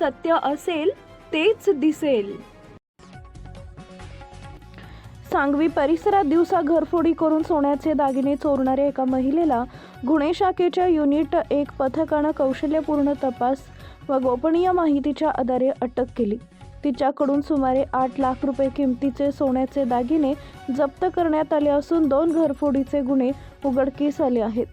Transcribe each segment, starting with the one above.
सत्य असेल तेच दिसेल। सांगवी परिसरात दिवसा घरफोडी करून सोन्याचे दागिने चोरणाऱ्या एका महिलेला गुन्हे शाखेच्या युनिट 1 पथकानं कौशल्यपूर्ण तपास व गोपनीय माहितीच्या आधारे अटक केली। तिच्याकडून सुमारे 8 लाख रुपये किमतीचे सोन्याचे दागिने जप्त करण्यात आले असून 2 घरफोडीचे गुन्हे उघडकीस आले आहेत।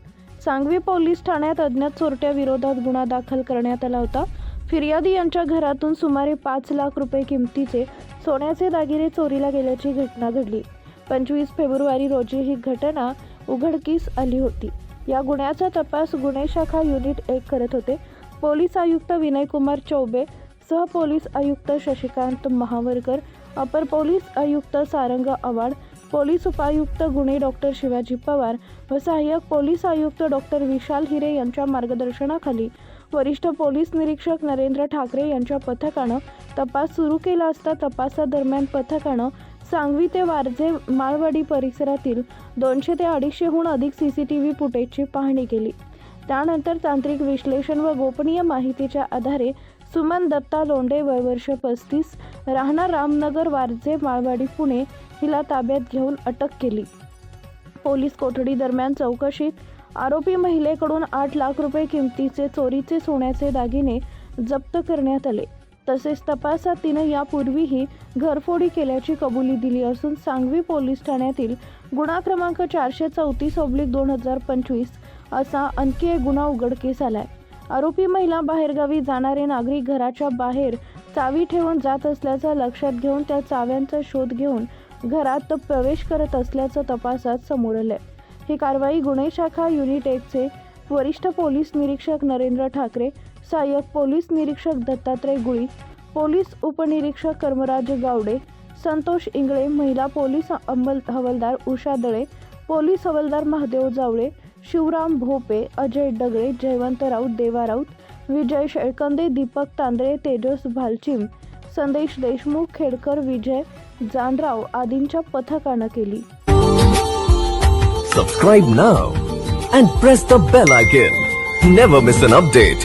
सांगवी पोलीस ठाण्यात अज्ञात चोरट्या विरोधात गुन्हा दाखल करण्यात आला होता। फिर्यादी यांच्या घरातून सुमारे 5 लाख रुपये किमतीचे सोन्याचे दागिने चोरीला गेल्याची घटना घडली। 25 फेब्रुवारी रोजी ही घटना उघडकीस आली होती। या गुन्ह्याचा तपास गुन्हे शाखा युनिट 1 करत होते। पोलीस आयुक्त विनयकुमार चौबे, सह पोलीस आयुक्त शशिकांत महावरकर, अपर पोलीस आयुक्त सारंग आवाड, पोलीस उपायुक्त गुन्हे डॉक्टर शिवाजी पवार व सहाय्यक पोलीस आयुक्त डॉक्टर विशाल हिरे यांच्या मार्गदर्शनाखाली वरिष्ठ पोलीस निरीक्षक नरेंद्र ठाकरे यांच्या पथकानं तपास सुरू केला असता तपासादरम्यान पथकानं सांगवी ते वारजे माळवाडी परिसरातील 200 ते 250हून अधिक CCTV फुटेजची पाहणी केली। त्यानंतर तांत्रिक विश्लेषण व गोपनीय माहितीच्या आधारे सुमन दत्ता लोंढे, वय वर्ष 35, राहणार रामनगर, वारजे माळवाडी, पुणे हिला ताब्यात घेऊन अटक केली। पोलीस कोठडी दरम्यान चौकशीत आरोपी महिलेकडून 8 लाख रुपये किमतीचे चोरीचे सोन्याचे दागिने जप्त करण्यात आले। तसेच तपासात तिने यापूर्वीही घरफोडी केल्याची कबुली दिली असून सांगवी पोलीस ठाण्यातील गुन्हा क्रमांक 434/2025 असा आणखी एक गुन्हा उघडकीस आलाय। आरोपी महिला बाहेरगावी जाणारे नागरिक घराच्या बाहेर चावी ठेवून जात असल्याचं लक्षात घेऊन त्या चाव्यांचा शोध घेऊन घरात प्रवेश करत असल्याचं तपासात समोर आलंय। ही कारवाई गुन्हे शाखा युनिट 1 चे वरिष्ठ पोलीस निरीक्षक नरेंद्र ठाकरे, सहाय्यक पोलीस निरीक्षक दत्तात्रय गुळी, पोलीस उपनिरीक्षक कर्मराज गावडे, संतोष इंगळे, महिला पोलीस हवालदार उषा दळे, पोलीस हवालदार महादेव जावळे, शिवराम भोपे, अजय डगळे, जयवंत राऊत, देवा राऊत, विजय शेळकंदे, दीपक तांदळे, तेजस भालचिम, संदेश देशमुख, खेडकर, विजय जानराव आदींच्या पथकानं केली। Subscribe now and press the bell icon. Never miss an update.